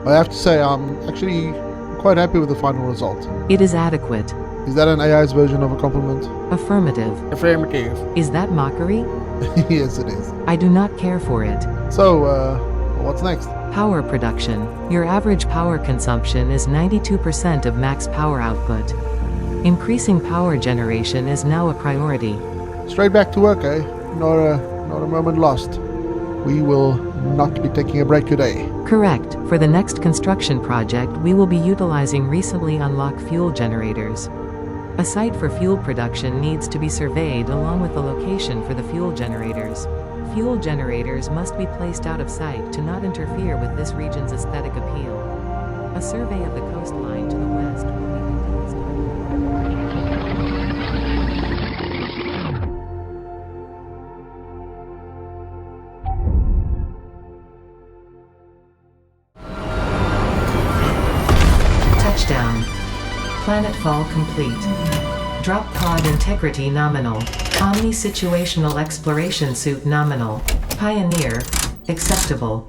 I have to say, I'm actually quite happy with the final result. It is adequate. Is that an AI's version of a compliment? Affirmative. Affirmative. Is that mockery? Yes, it is. I do not care for it. So, what's next? Power production. Your average power consumption is 92% of max power output. Increasing power generation is now a priority. Straight back to work, eh? Not a moment lost. We will not be taking a break today. Correct. For the next construction project, we will be utilizing recently unlocked fuel generators. A site for fuel production needs to be surveyed along with the location for the fuel generators. Fuel generators must be placed out of sight to not interfere with this region's aesthetic appeal. A survey of the coastline to the west will be commenced. Touchdown. Planetfall complete. Drop pod integrity nominal. Omni-situational exploration suit nominal. Pioneer. Acceptable.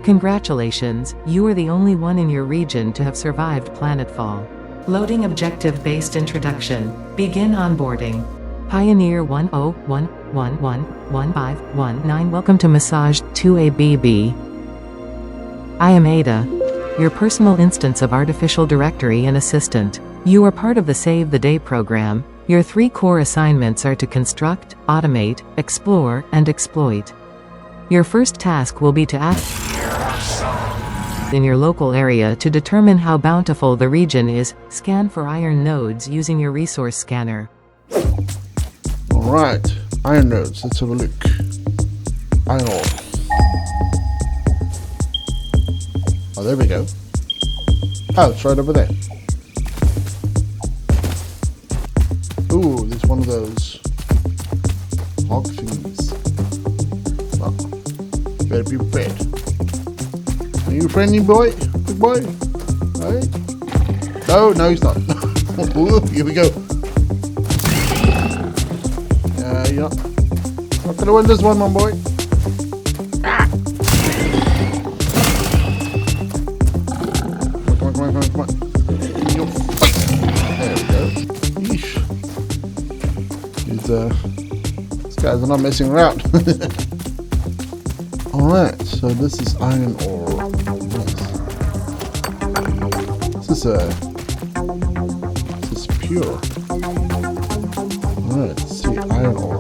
Congratulations, you are the only one in your region to have survived planetfall. Loading objective-based introduction. Begin onboarding. Pioneer 101111519. Welcome to Massage 2ABB. I am Ada, your personal instance of artificial directory and assistant. You are part of the Save the Day program. Your 3 core assignments are to construct, automate, explore, and exploit. Your first task will be to act in your local area to determine how bountiful the region is. Scan for iron nodes using your resource scanner. Alright, iron nodes, let's have a look. Iron ore. Oh, there we go. Oh, it's right over there. Ooh, there's one of those hog things. Well, better be prepared. Are you a friendly boy? Good boy? Hey? No, he's not. Ooh, here we go. You're not gonna win this one, my boy. Ah! Come on. Yo, fight! There we go. Yeesh. These guys are not messing around. Alright, so this is iron ore. This is pure. Alright, let's see, iron ore.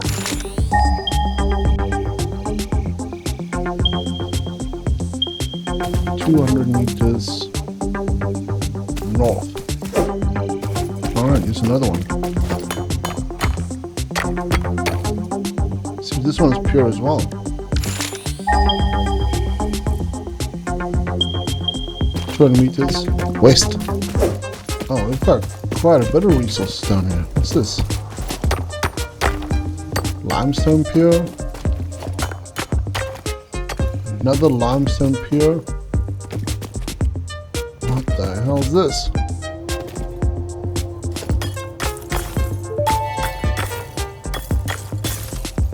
$200 meters north. Alright, here's another one. See, this one is pure as well. 200 meters west. Oh, we've got quite a bit of resources down here. What's this? Limestone pure. Another limestone pure. What the hell is this?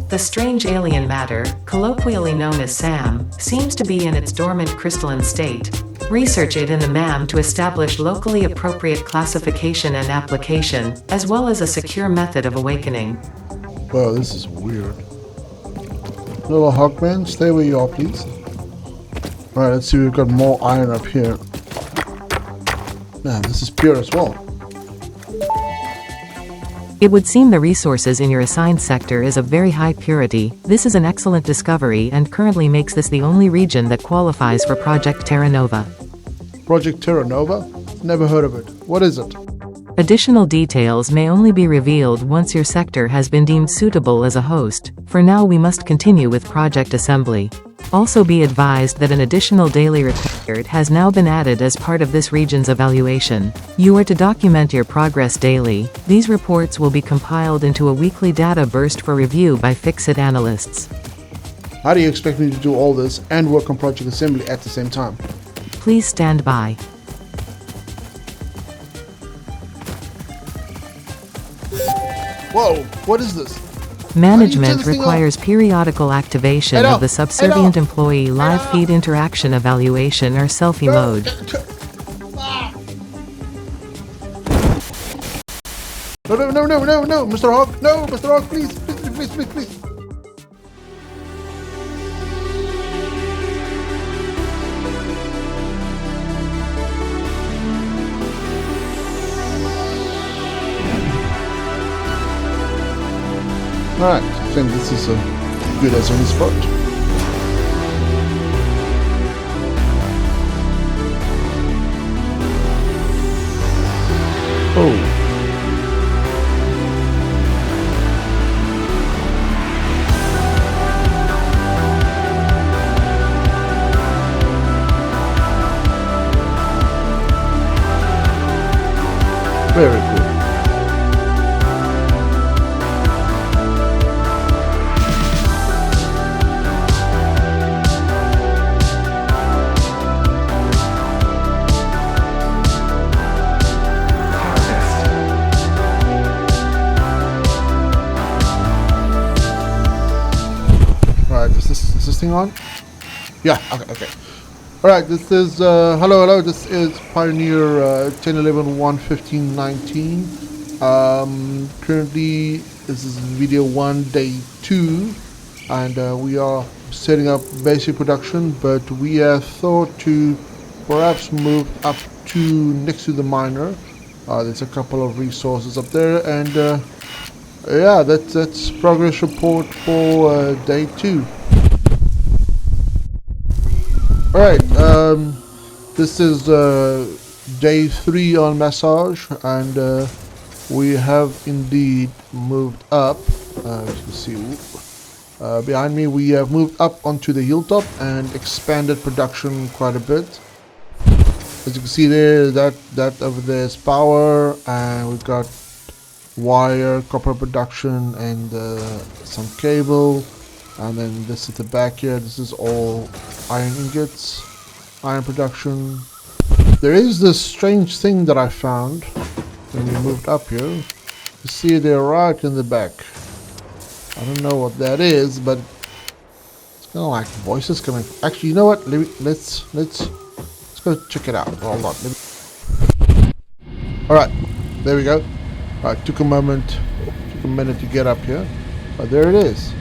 The strange alien matter, colloquially known as SAM, seems to be in its dormant crystalline state. Research it in the MAM to establish locally appropriate classification and application, as well as a secure method of awakening. Wow, this is weird. Little Hawkman, stay where you are, please. Alright, let's see, we've got more iron up here. Man, this is pure as well. It would seem the resources in your assigned sector is of very high purity. This is an excellent discovery and currently makes this the only region that qualifies for Project Terra Nova. Project Terra Nova? Never heard of it. What is it? Additional details may only be revealed once your sector has been deemed suitable as a host. For now, we must continue with project assembly. Also be advised that an additional daily record has now been added as part of this region's evaluation. You are to document your progress daily. These reports will be compiled into a weekly data burst for review by Fix-It analysts. How do you expect me to do all this and work on project assembly at the same time? Please stand by. Whoa, what is this? Management requires periodical activation of the subservient employee live feed interaction evaluation or selfie mode. No, Mr. Hawk, no, Mr. Hawk, please. Alright, I think this is a good as any spot. Oh. Very cool. Is this thing on? Yeah, okay. Alright, this is, hello, this is Pioneer 10/11/1/15/19. Currently, this is video 1, day 2, and we are setting up basic production, but we have thought to perhaps move up to next to the miner. There's a couple of resources up there, and yeah, that's progress report for day 2. Alright, this is day 3 on massage, and we have indeed moved up. As you can see, behind me we have moved up onto the hilltop and expanded production quite a bit. As you can see there, that over there is power, and we've got wire, copper production, and some cable. And then this at the back here, this is all iron ingots, iron production. There is this strange thing that I found when we moved up here. You see there right in the back. I don't know what that is, but it's kind of like voices coming. Actually, you know what? Let's go check it out. Hold on. Alright, there we go. Alright, took a minute to get up here, but there it is.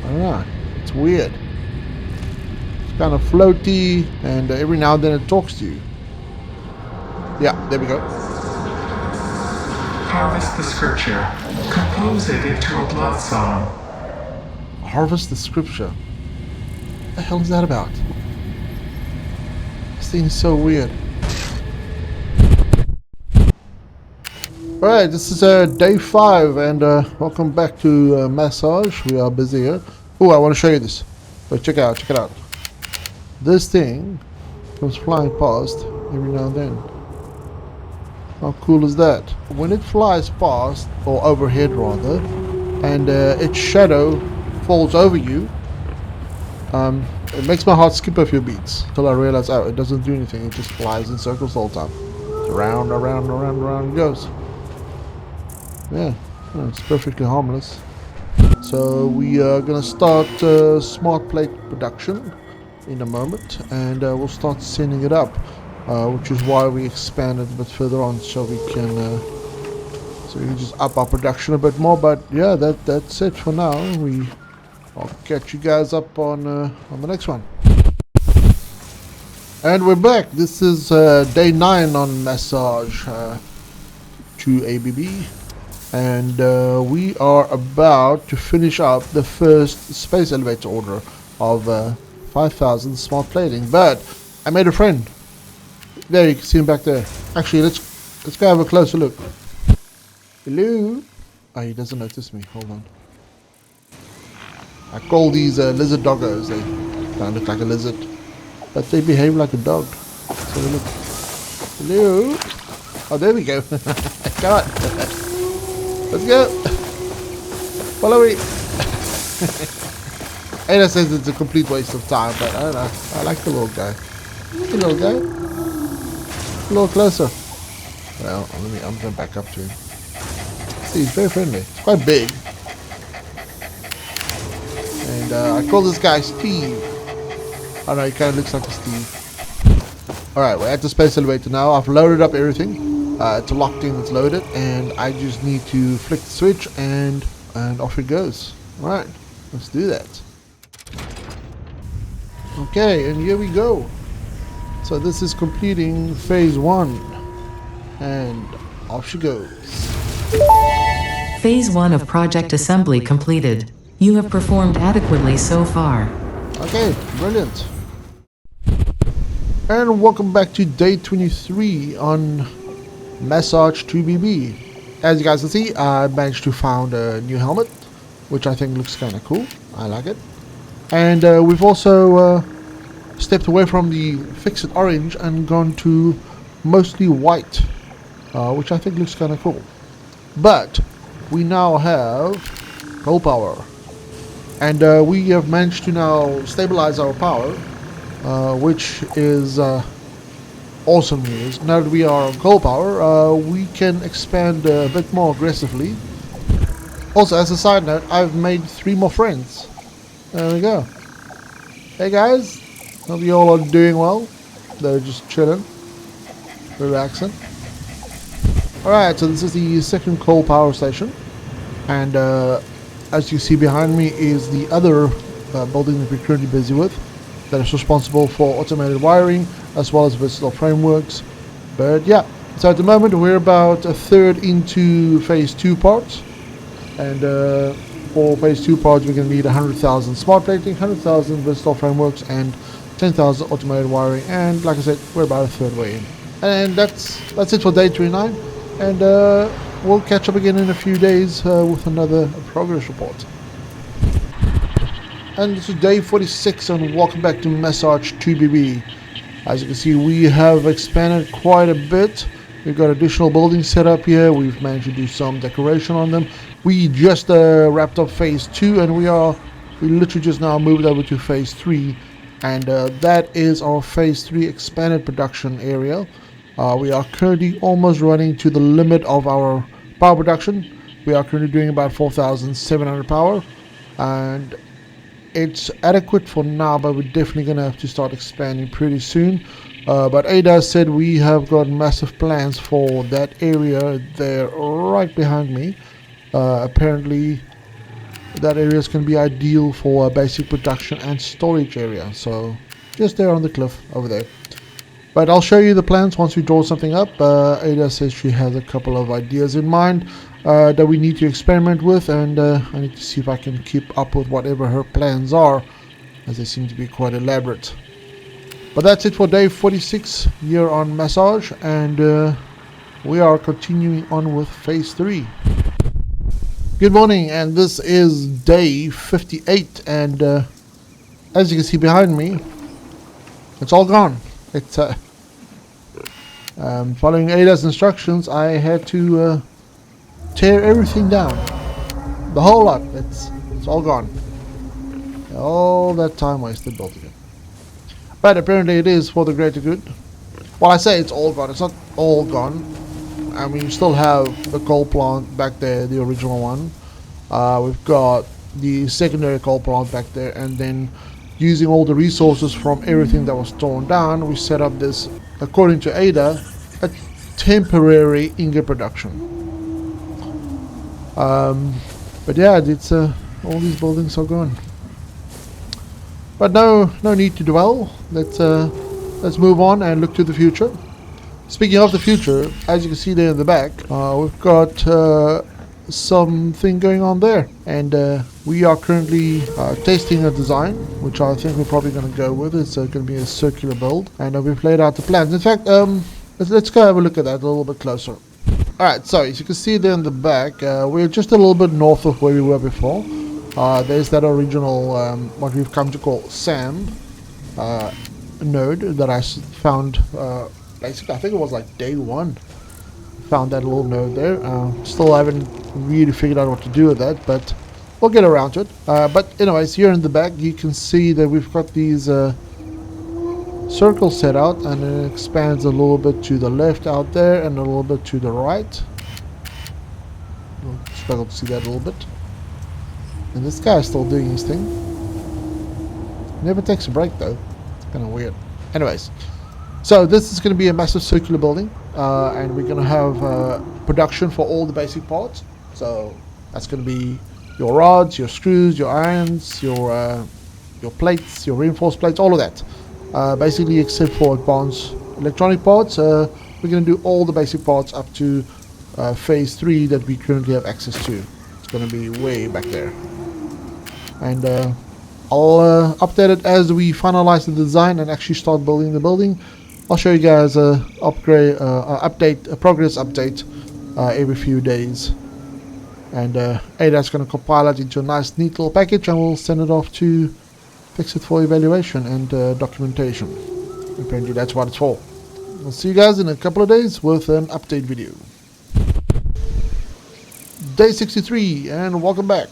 I don't know, it's weird. It's kind of floaty, and every now and then it talks to you. Yeah, there we go. Harvest the scripture. Compose it into a blood song. Harvest the scripture. What the hell is that about? This thing is so weird. Alright, this is day 5, and welcome back to massage. We are busy here. Oh, I want to show you this. Wait, check it out. This thing comes flying past every now and then. How cool is that? When it flies past, or overhead rather, and its shadow falls over you, it makes my heart skip a few beats until I realize, oh, it doesn't do anything. It just flies in circles the whole time. Round it goes. Yeah, it's perfectly harmless. So we are gonna start smart plate production in a moment, and we'll start sending it up, which is why we expanded a bit further on, so we can just up our production a bit more. But yeah, that's it for now. I'll catch you guys up on the next one. And we're back. This is day 9 on massage 2ABB. And we are about to finish up the first space elevator order of 5,000 smart plating. But I made a friend. There, you can see him back there. Actually, let's go have a closer look. Hello. Oh, he doesn't notice me. Hold on. I call these lizard doggos. They don't look like a lizard, but they behave like a dog. So look. Hello. Oh, there we go. Come on. Let's go. Follow me. Ada says it's a complete waste of time, but I don't know. I like the little guy. The little guy. A little closer. Well, I'm going back up to him. See, he's very friendly. It's quite big. And I call this guy Steve. I know, he kind of looks like a Steve. Alright, we're at the space elevator now. I've loaded up everything. It's locked in, it's loaded. And I just need to flick the switch and off it goes. Alright, let's do that. Okay, and here we go. So this is completing phase 1. And off she goes. Phase 1 of project assembly completed. You have performed adequately so far. Okay, brilliant. And welcome back to day 23 on Massage 2BB. As you guys can see, I managed to find a new helmet, which I think looks kind of cool. I like it. And we've also stepped away from the fixed orange and gone to mostly white, which I think looks kind of cool. But we now have coal power. And we have managed to now stabilize our power, which is awesome news. Now that we are on coal power, we can expand a bit more aggressively. Also, as a side note, I've made 3 more friends. There we go. Hey guys, hope you all are doing well. They're just chilling, relaxing. Alright, so this is the second coal power station. And as you see behind me is the other building that we're currently busy with, that is responsible for automated wiring as well as versatile frameworks. But yeah, so at the moment we're about a third into phase 2 parts, and for phase 2 parts we're going to need 100,000 smart plating, 100,000 versatile frameworks, and 10,000 automated wiring. And like I said, we're about a third way in, and that's it for day 29. And we'll catch up again in a few days with another progress report. And this is day 46, and welcome back to Massage 2BB. As you can see, we have expanded quite a bit. We've got additional buildings set up here. We've managed to do some decoration on them. We just wrapped up phase 2, and we literally just now moved over to phase 3, and that is our phase 3 expanded production area. We are currently almost running to the limit of our power production. We are currently doing about 4,700 power, and it's adequate for now, but we're definitely going to have to start expanding pretty soon. But Ada said we have got massive plans for that area there right behind me. Apparently that area is going to be ideal for basic production and storage area, so just there on the cliff over there. But I'll show you the plans once we draw something up. Ada says she has a couple of ideas in mind that we need to experiment with, and I need to see if I can keep up with whatever her plans are, as they seem to be quite elaborate. But that's it for day 46 here on Massage, and we are continuing on with phase 3. Good morning, and this is day 58, and as you can see behind me, it's all gone. It's following Ada's instructions, I had to tear everything down, the whole lot. It's all gone. All that time wasted building it. But apparently it is for the greater good. Well, I say it's all gone. It's not all gone. I mean, you still have the coal plant back there, the original one. We've got the secondary coal plant back there, and then using all the resources from everything that was torn down, we set up this, according to Ada, a temporary ingot production. But yeah, it's all these buildings are gone. But no need to dwell. Let's move on and look to the future. Speaking of the future, as you can see there in the back, we've got something going on there, and we are currently testing a design, which I think we're probably going to go with. It's going to be a circular build, and we've laid out the plans. In fact, let's go have a look at that a little bit closer. Alright, so as you can see there in the back, we're just a little bit north of where we were before. There's that original, what we've come to call SAM node that I found, basically I think it was like day 1. Found that little node there. Still haven't really figured out what to do with that, but we'll get around to it. But anyways, here in the back you can see that we've got these circles set out, and it expands a little bit to the left out there and a little bit to the right. You'll struggle to see that a little bit. And this guy is still doing his thing. Never takes a break though. It's kind of weird. Anyways, so this is going to be a massive circular building, and we're going to have production for all the basic parts. So that's going to be your rods, your screws, your irons, your plates, your reinforced plates, all of that. Basically, except for advanced electronic parts, we're going to do all the basic parts up to phase 3 that we currently have access to. It's going to be way back there. And I'll update it as we finalize the design and actually start building the building. I'll show you guys a progress update every few days. And Ada's going to compile it into a nice neat little package, and we'll send it off to fix it for evaluation and documentation. Apparently that's what it's for. I'll see you guys in a couple of days with an update video. Day 63, and welcome back.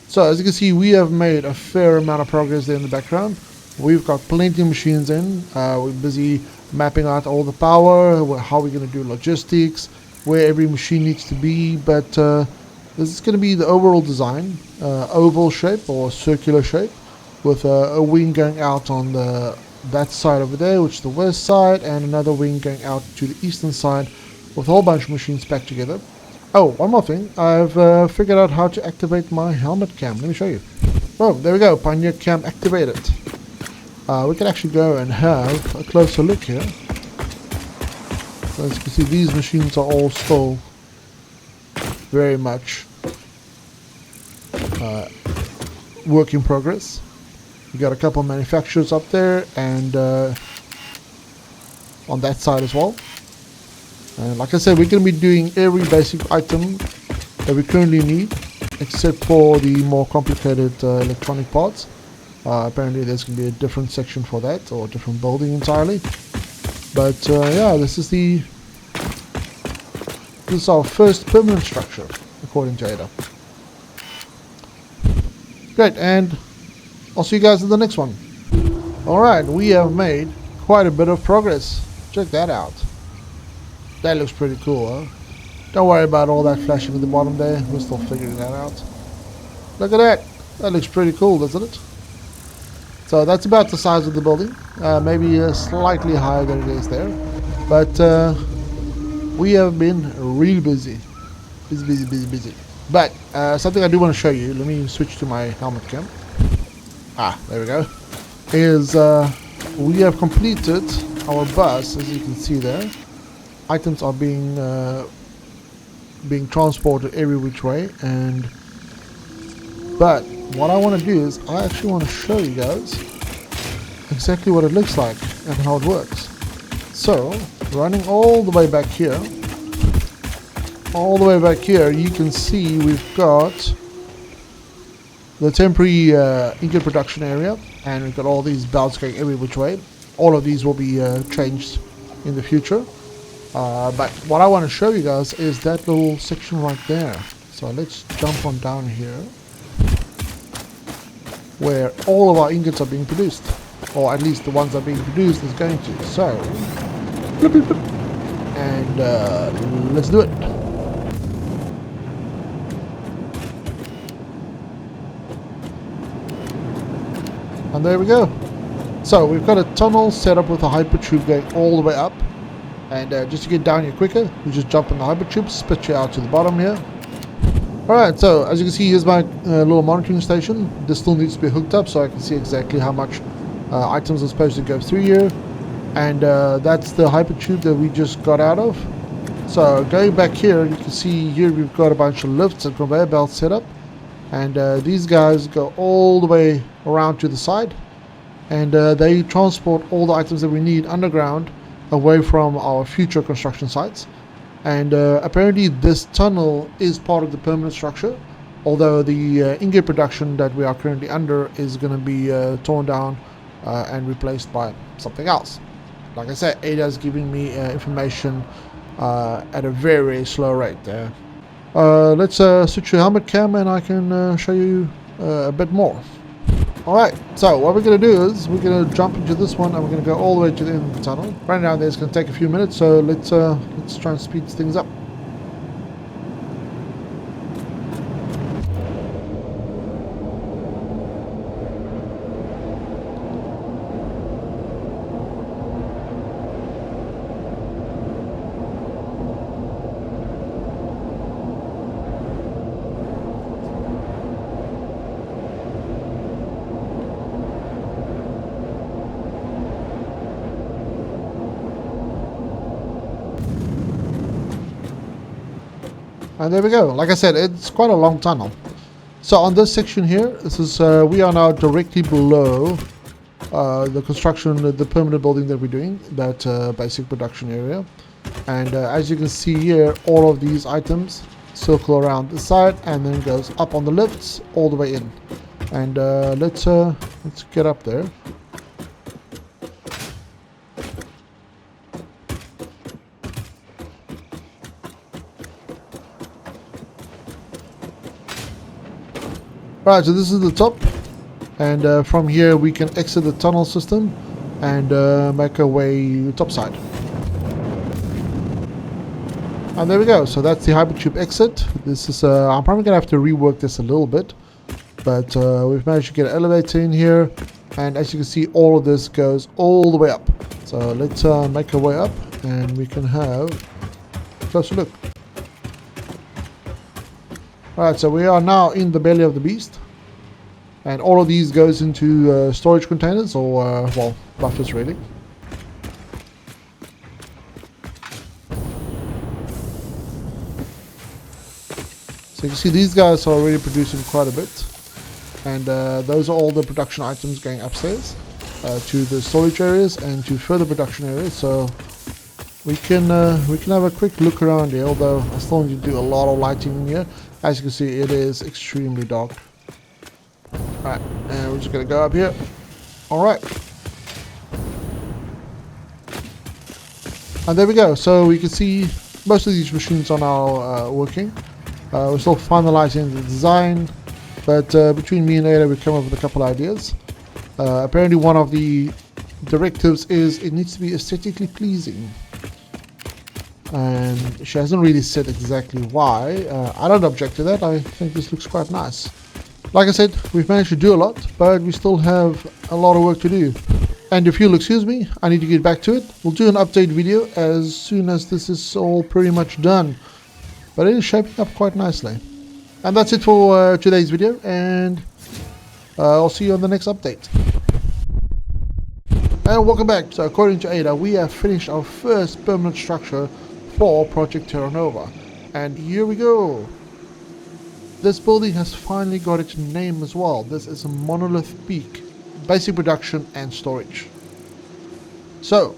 So as you can see, we have made a fair amount of progress there in the background. We've got plenty of machines in. We're busy mapping out all the power, how we're going to do logistics, where every machine needs to be. But this is going to be the overall design, oval shape or circular shape, with a wing going out on that side over there, which is the west side, and another wing going out to the eastern side, with a whole bunch of machines packed together. Oh, one more thing. I've figured out how to activate my helmet cam. Let me show you. Oh, there we go. Pioneer cam activated. We can actually go and have a closer look here. So as you can see, these machines are all still very much work in progress. We got a couple of manufacturers up there, and on that side as well. And like I said, we're going to be doing every basic item that we currently need, except for the more complicated electronic parts. Apparently there's going to be a different section for that, or a different building entirely. But yeah, this is our first permanent structure, according to Ada. Great, and I'll see you guys in the next one. Alright, we have made quite a bit of progress. Check that out. That looks pretty cool, huh? Don't worry about all that flashing at the bottom there. We're still figuring that out. Look at that. That looks pretty cool, doesn't it? So that's about the size of the building. Maybe slightly higher than it is there. But we have been really busy. Busy. But something I do want to show you. Let me switch to my helmet cam. Ah, there we go. Is we have completed our bus, as you can see there. Items are being transported every which way, but what I want to do is I actually want to show you guys exactly what it looks like and how it works. So running all the way back here, you can see we've got the temporary ingot production area, and we've got all these belts going every which way. All of these will be changed in the future. But what I want to show you guys is that little section right there. So let's jump on down here, where all of our ingots are being produced, or at least the ones that are being produced is going to. So, and let's do it. And there we go. So we've got a tunnel set up with a hyper tube going all the way up. And just to get down here quicker, you just jump in the hyper tube, spit you out to the bottom here. Alright, so as you can see, here's my little monitoring station. This still needs to be hooked up so I can see exactly how much items are supposed to go through here. And that's the hyper tube that we just got out of. So going back here, you can see here we've got a bunch of lifts and conveyor belts set up. And these guys go all the way around to the side. And they transport all the items that we need underground away from our future construction sites. And apparently this tunnel is part of the permanent structure, although the ingot production that we are currently under is going to be torn down and replaced by something else. Like I said, Ada is giving me information at a very slow rate there. Let's switch to helmet cam and I can show you a bit more. Alright, so what we're going to do is we're going to jump into this one and we're going to go all the way to the end of the tunnel. Right now it's going to take a few minutes, so let's try and speed things up. And there we go. Like I said, it's quite a long tunnel. So on this section here, this is we are now directly below the construction, the permanent building that we're doing, that basic production area. And as you can see here, all of these items circle around the side and then goes up on the lifts all the way in. And let's get up there. Right, so this is the top, and from here we can exit the tunnel system and make our way topside. And there we go. So that's the hypertube exit. This is I'm probably gonna have to rework this a little bit, but we've managed to get an elevator in here, and as you can see, all of this goes all the way up. So let's make our way up, and we can have a closer look. Alright, so we are now in the belly of the beast, and all of these goes into storage containers, or well, buffers really. So you can see these guys are already producing quite a bit, and those are all the production items going upstairs to the storage areas and to further production areas. So we can have a quick look around here, although I still need to do a lot of lighting in here. As you can see, it is extremely dark. Alright, and we're just going to go up here. Alright. And there we go. So we can see most of these machines are now working. We're still finalizing the design, but between me and Ada, we've come up with a couple ideas. Apparently one of the directives is it needs to be aesthetically pleasing. And she hasn't really said exactly why. I don't object to that. I think this looks quite nice. Like I said, we've managed to do a lot, but we still have a lot of work to do. And if you'll excuse me, I need to get back to it. We'll do an update video as soon as this is all pretty much done. But it is shaping up quite nicely. And that's it for today's video, and I'll see you on the next update. And welcome back. So according to Ada, we have finished our first permanent structure for Project Terra Nova. And here we go. This building has finally got its name as well. This is a Monolith Peak, basic production and storage. So,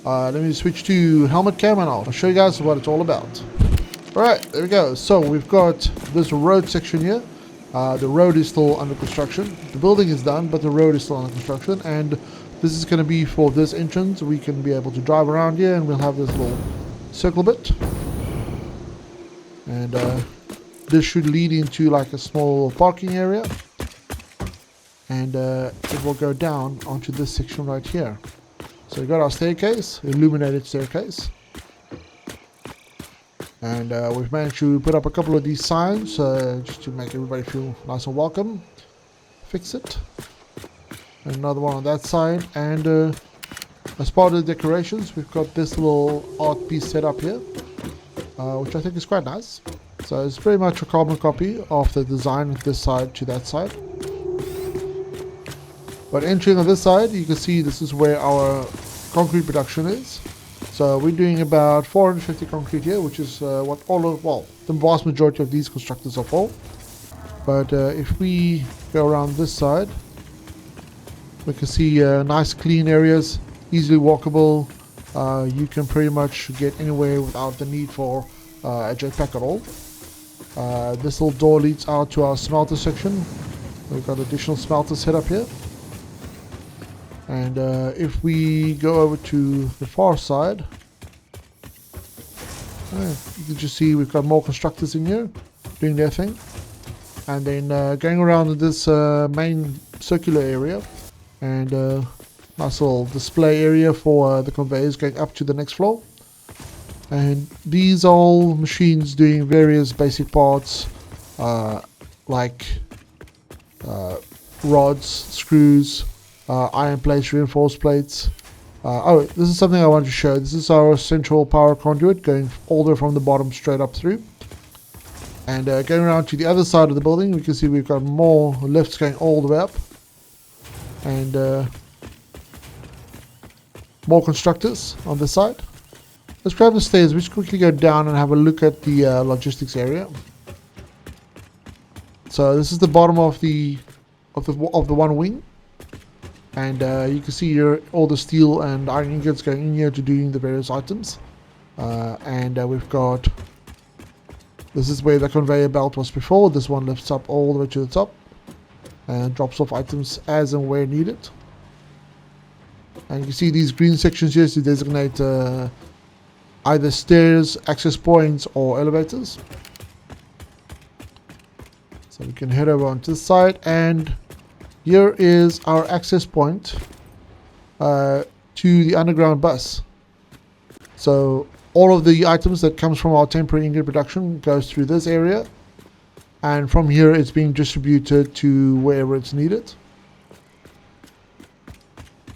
let me switch to helmet cam and I'll show you guys what it's all about. Alright, there we go. So we've got this road section here. The road is still under construction. The building is done, but the road is still under construction. And this is going to be for this entrance. We can be able to drive around here, and we'll have this little circle bit, and this should lead into like a small parking area, and it will go down onto this section right here. So we've got our staircase, illuminated staircase, and we've managed to put up a couple of these signs just to make everybody feel nice and welcome. Fix it. And another one on that side, and as part of the decorations, we've got this little art piece set up here, which I think is quite nice. So it's pretty much a carbon copy of the design of this side to that side. But entering on this side, you can see this is where our concrete production is. So we're doing about 450 concrete here, which is what the vast majority of these constructors are for. But if we go around this side, we can see nice clean areas, easily walkable. You can pretty much get anywhere without the need for a jetpack at all. This little door leads out to our smelter section. We've got additional smelters set up here. And if we go over to the far side, Right. You can just see we've got more constructors in here doing their thing. And then going around this main circular area, and nice little display area for the conveyors going up to the next floor. And these are all machines doing various basic parts like rods, screws, iron plates, reinforced plates. Oh, this is something I wanted to show. This is our central power conduit going all the way from the bottom straight up through. And going around to the other side of the building, we can see we've got more lifts going all the way up. And more constructors on this side. Let's grab the stairs. We just quickly go down and have a look at the logistics area. So this is the bottom of the one wing, and you can see here all the steel and iron ingots going in here to doing the various items. And we've got, this is where the conveyor belt was before. This one lifts up all the way to the top and drops off items as and where needed. And you can see these green sections here to designate either stairs, access points, or elevators. So we can head over onto this side, and here is our access point to the underground bus. So all of the items that comes from our temporary ingot production goes through this area, and from here it's being distributed to wherever it's needed.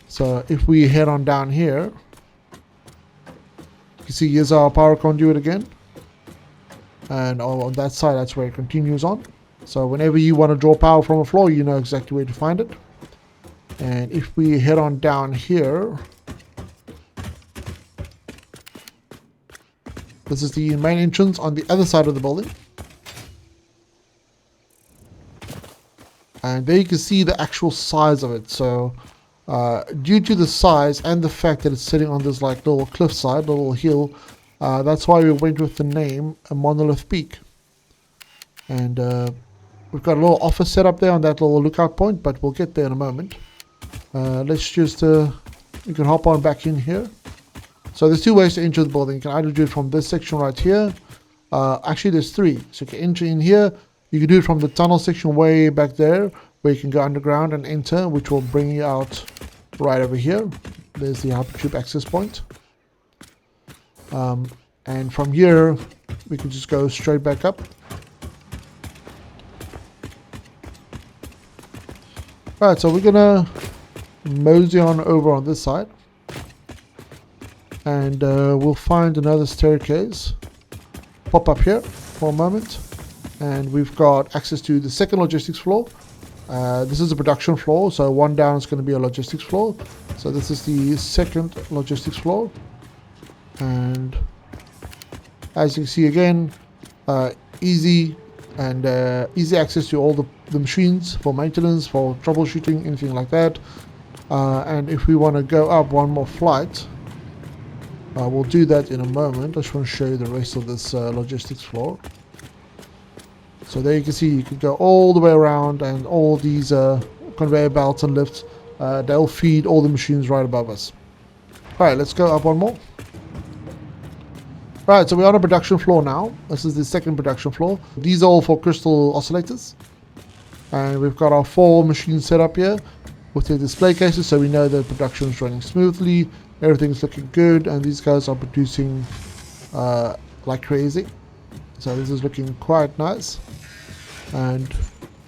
So if we head on down here, you can see here's our power conduit again, and on that side that's where it continues on. So whenever you want to draw power from a floor, you know exactly where to find it. And if we head on down here, this is the main entrance on the other side of the building. And there you can see the actual size of it. So due to the size and the fact that it's sitting on this like little cliffside, little hill, that's why we went with the name a Monolith Peak. And we've got a little office set up there on that little lookout point, but we'll get there in a moment. Let's just, you can hop on back in here. So there's two ways to enter the building. You can either do it from this section right here. Actually, there's three. So you can enter in here. You can do it from the tunnel section way back there, where you can go underground and enter, which will bring you out right over here. There's the hypertube access point. And from here, we can just go straight back up. Alright, so we're gonna mosey on over on this side, and we'll find another staircase. Pop up here for a moment, and we've got access to the second logistics floor. This is a production floor, so one down is going to be a logistics floor. So this is the second logistics floor, and as you can see again, easy access to all the machines for maintenance, for troubleshooting, anything like that. And if we want to go up one more flight, we'll do that in a moment. I just want to show you the rest of this logistics floor. So there you can see you can go all the way around, and all these conveyor belts and lifts, they'll feed all the machines right above us. Alright, let's go up one more. Right, so we're on a production floor now. This is the second production floor. These are all for crystal oscillators. And we've got our 4 machines set up here with their display cases, so we know the production is running smoothly, everything's looking good, and these guys are producing like crazy. So this is looking quite nice. And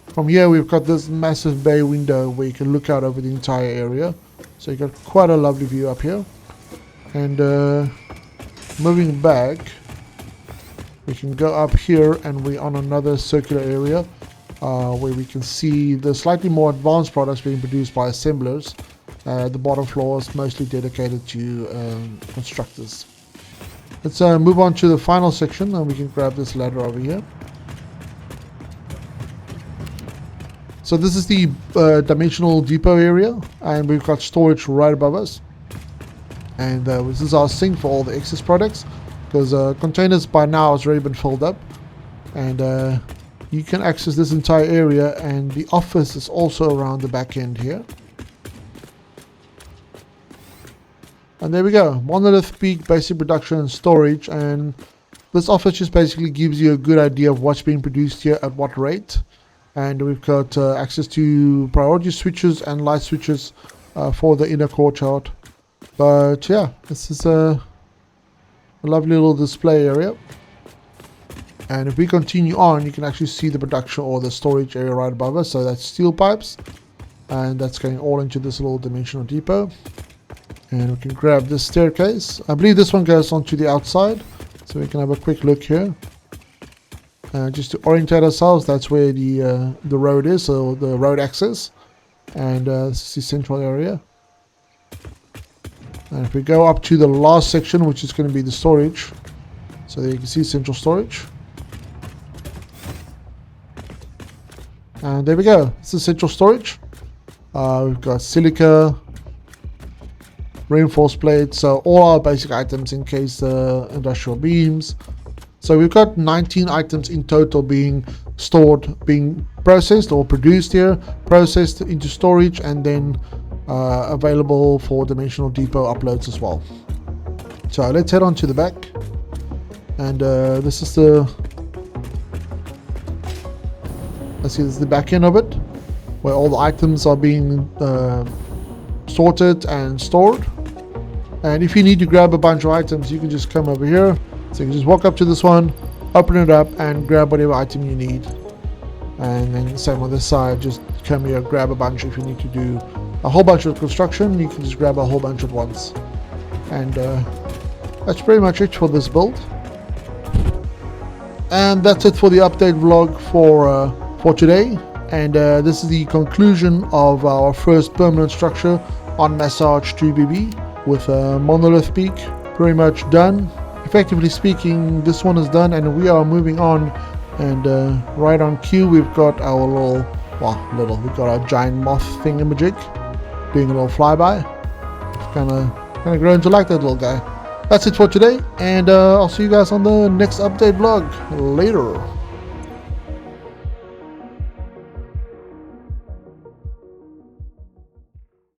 from here we've got this massive bay window where you can look out over the entire area. So you got quite a lovely view up here. And moving back, we can go up here, and we're on another circular area where we can see the slightly more advanced products being produced by assemblers. The bottom floor is mostly dedicated to constructors. Let's move on to the final section, and we can grab this ladder over here. So this is the dimensional depot area, and we've got storage right above us. And this is our sink for all the excess products, because containers by now has already been filled up. And you can access this entire area, and the office is also around the back end here. And there we go, Monolith Peak basic production and storage. And this office just basically gives you a good idea of what's being produced here at what rate. And we've got access to priority switches and light switches for the inner core chart. But yeah, this is a lovely little display area. And if we continue on, you can actually see the production or the storage area right above us. So that's steel pipes, and that's going all into this little dimensional depot. And we can grab this staircase. I believe this one goes onto the outside, so we can have a quick look here. Just to orientate ourselves, that's where the road is, so the road access, and this is the central area. And if we go up to the last section, which is going to be the storage, so there you can see central storage. And there we go. This is central storage. We've got silica, reinforced plates, so all our basic items, in case industrial beams. So we've got 19 items in total being stored, being processed or produced here, processed into storage, and then available for dimensional depot uploads as well. So let's head on to the back, and this is the back end of it, where all the items are being sorted and stored. And if you need to grab a bunch of items, you can just come over here. So you can just walk up to this one, open it up, and grab whatever item you need. And then same on this side, just come here, grab a bunch. If you need to do a whole bunch of construction, you can just grab a whole bunch at once. And that's pretty much it for this build. And that's it for the update vlog for today. And this is the conclusion of our first permanent structure on Massage 2BB with a monolith peak pretty much done. Effectively speaking, this one is done, and we are moving on. And right on cue, we've got our we've got our giant moth thingamajig doing a little flyby. Kind of grown to like that little guy. That's it for today, and I'll see you guys on the next update vlog later.